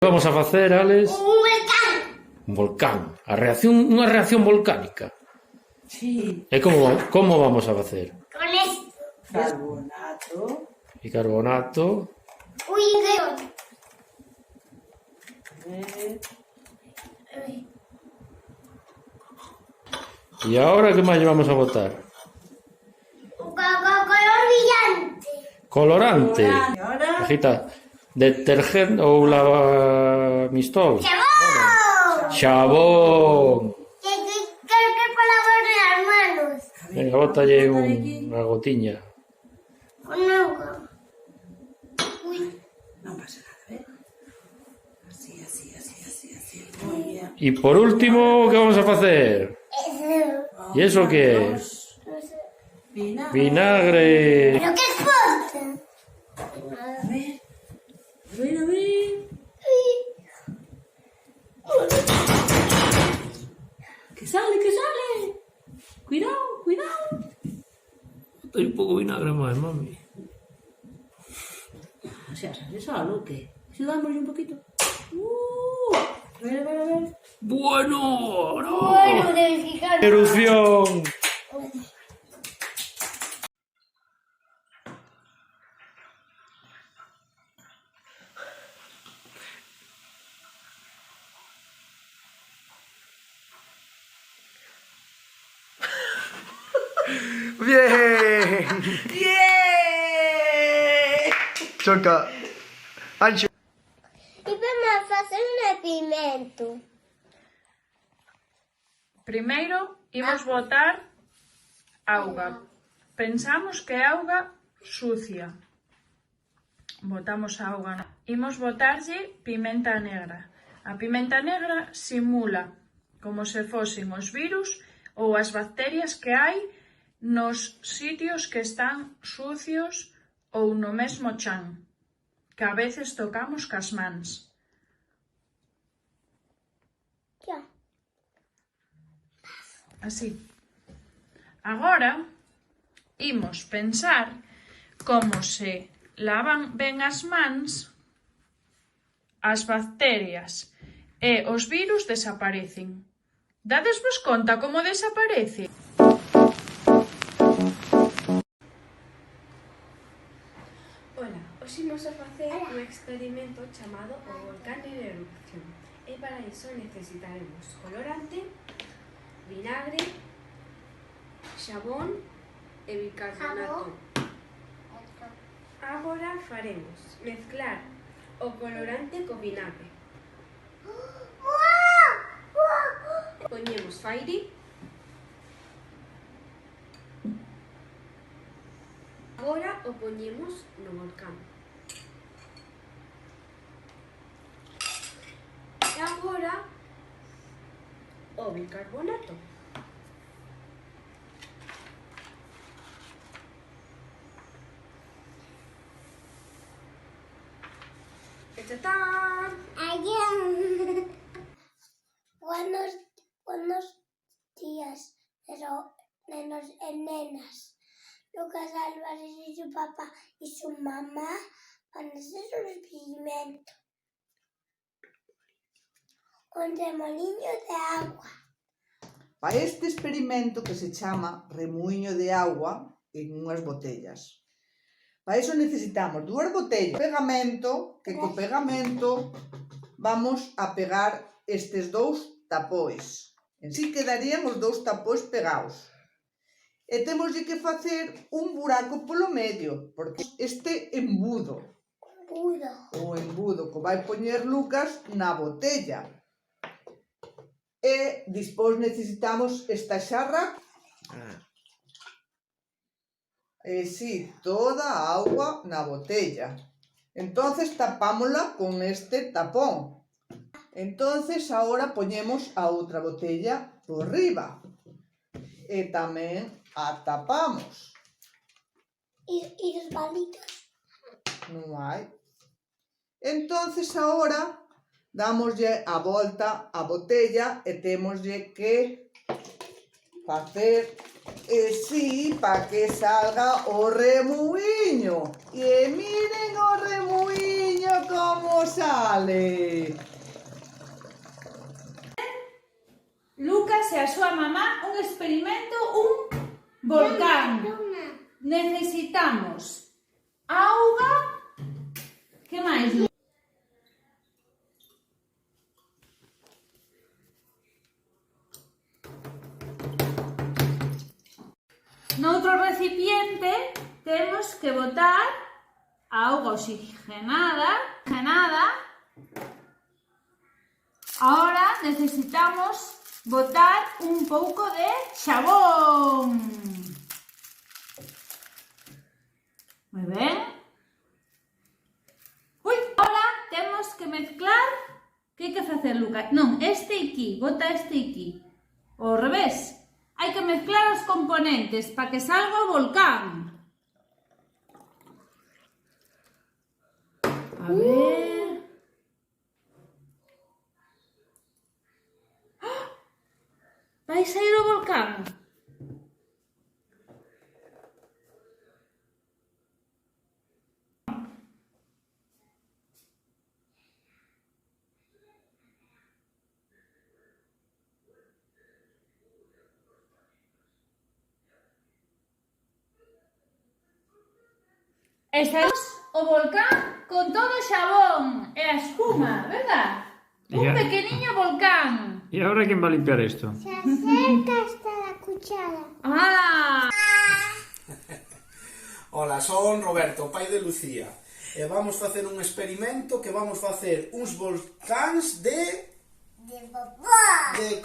Vamos a facer, Alex? Un volcán. Un volcán. Unha reacción volcánica. Sí. E como vamos a facer? Con esto. Carbonato. Bicarbonato. Uy, creo. E agora que máis vamos a botar? Color brillante. Colorante. E ahora... Agita. Detergente ou lavamistol. ¡Chabón! Xabón. Creo que con la de las manos. Venga, bótalle unha gotiña. Con agua. Uy. Non pasa nada, Así. Muy bien. E por último, que vamos a facer? Eso. E iso que é? No sé. Vinagre. Vinagre. ¿Pero qué importa? A ver. Que sale. Cuidado. Bótalle un pouco de vinagre máis, mami. O sea, ¿sale solo o qué? Ayudámosle un poquito. A ver. Bueno, no. Bueno, del gigante. Erupción. Bien! ¡Yeah! Choca. Ancho. Y vamos a hacer un pimento. Primeiro, imos botar auga. Pensamos que é auga sucia. Botamos a auga. Imos botarlle pimenta negra. A pimenta negra simula como se fosen os virus ou as bacterias que hai nos sitios que están sucios ou no mesmo chan, que a veces tocamos cas mans. Ya. Así. Agora, imos pensar como se lavan ben as mans, as bacterias e os virus desaparecen. Dadesvos conta como desaparece? Ola, hoxe imos a facer un experimento chamado o volcán en erupción. E para iso necesitaremos colorante, vinagre, xabón e bicarbonato. Agora faremos mezclar o colorante co vinagre. Poñemos fairi. Agora o poñemos no volcán. E agora o bicarbonato. E ¡tatán! Buenos días, nenos y nenas. Lucas Álvarez y su papá y su mamá van a hacer un experimento. Un remoliño de agua. Para este experimento que se chama remuiño de agua en unhas botellas. Para iso necesitamos 2 botellas de pegamento, que co pegamento vamos a pegar estes 2 tapois. En si quedarían os 2 tapois pegados. E temos que facer un buraco polo medio, porque este embudo. O embudo que vai poñer Lucas na botella. E despois necesitamos esta xarra. E si, toda a auga na botella. Entonces tapámola con este tapón. Entonces agora poñemos a outra botella por riba. E tamén a tapamos. ¿Y los palitos? Non hai. Entonces agora damoslle a volta á botella e temoslle que facer sí, para que salga o remuiño. E miren o remuiño. veño como sale. Lucas e a súa mamá un experimento, un volcán. Necesitamos auga. Que máis? Noutro recipiente temos que botar a auga oxigenada. Ahora necesitamos botar un pouco de xabón. Moi ben. Ui, ahora temos que mezclar. Que hai que facer, Lucas? Non, este aquí, bota este aquí. Ao revés. Hai que mezclar os componentes para que salga o volcán. A ver... ¡Ah! Vai sair o volcán. E saímos o volcán con todo o xabón e a espuma, verdad? Un pequeniño volcán. ¿Y ahora quién va a limpiar esto? Se acerca hasta la cuchara. Ah! Ola, son Roberto, pai de Lucía. E vamos facer un experimento que vamos facer uns volcáns de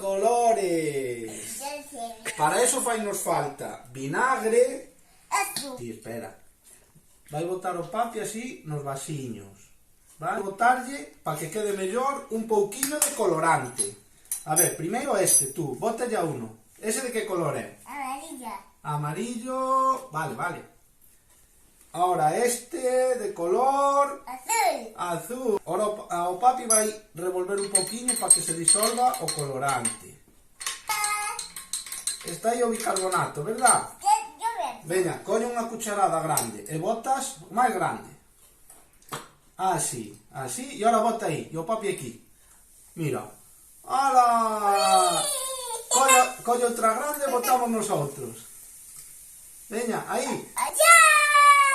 colores. Para eso fainos falta vinagre. Sí, espera. Vai botar o papi así nos vasiños. Vai botarlle, para que quede mellor, un pouquiño de colorante. A ver, primeiro este, tú, bótalle a uno. Ese de que color é? Amarilla. Amarillo, vale. Ahora este de color... Azul. Ahora o papi vai revolver un pouquiño para que se disolva o colorante. Está aí o bicarbonato, verdad? Veña, colle unha cucharada grande e botas o máis grande. Así, e ahora bota aí, e o papi aquí. Mira. Ala! Colle outra grande e botamos nosotros. Veña, aí.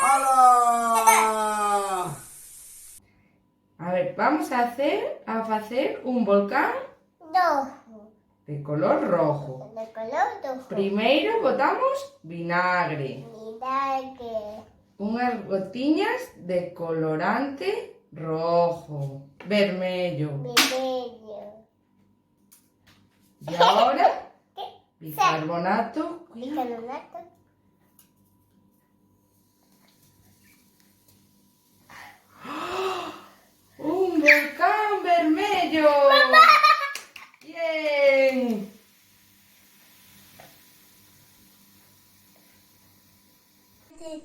Ala! A ver, vamos a facer un volcán Rojo. de color rojo. De color rojo. Primeiro botamos vinagre, Vinagre. unhas gotiñas de colorante rojo, vermello. Vermelho. E agora bicarbonato. Bicarbonato. Un volcán vermello. Bien.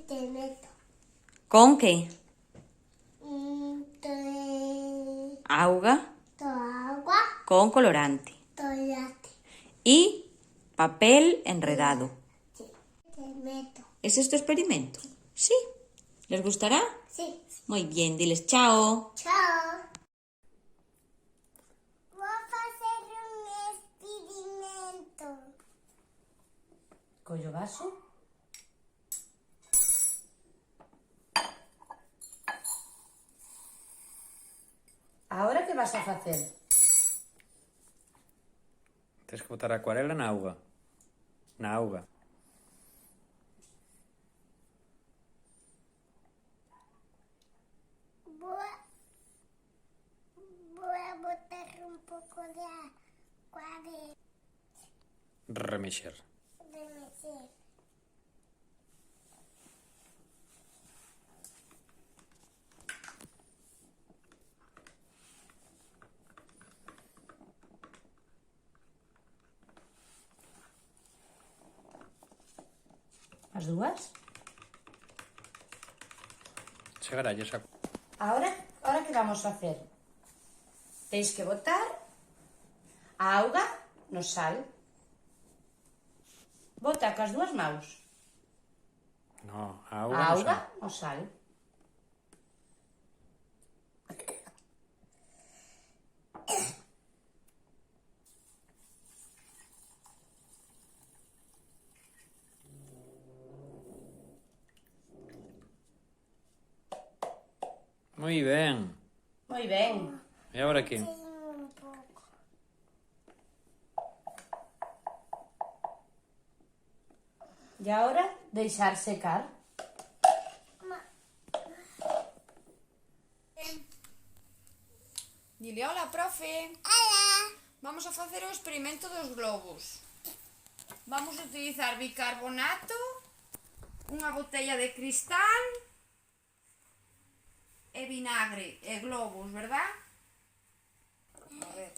Te meto. ¿Con qué? Auga Agua. con colorante Chocolate. y papel enredado. Te meto. ¿Es este experimento? Sí. ¿Les gustará? Sí. Muy bien, diles chao. Chao. Voy a hacer un experimento. Collo vaso. Ahora que vas a facer? Tens que botar a acuarela na auga. Na auga. Voy a botar un poco de acuarela. Remexer. De mecer. As dúas? Chegaralles a... Ahora que vamos a facer? Teis que botar a auga no sal. Bota cas dúas maus. No, A auga. auga no sal. Moi ben. Moi ben. E agora que? Un pouco. E agora deixar secar. Dile, hola, profe. Hola. Vamos a facer o experimento dos globos. Vamos a utilizar bicarbonato, unha botella de cristal e vinagre e globos, verdad? A ver.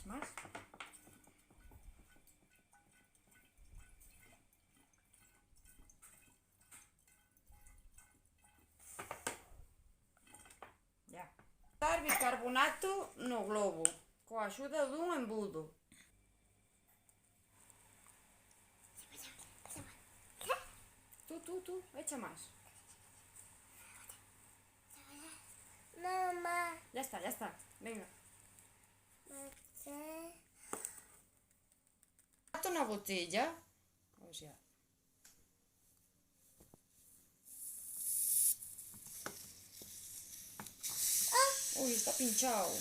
Más. Ya. Dar bicarbonato no globo, coa axuda dun embudo. Tú, echa máis. Mamá. Ya está, venga. Gato na botella. O sea. Uy, está pinchado.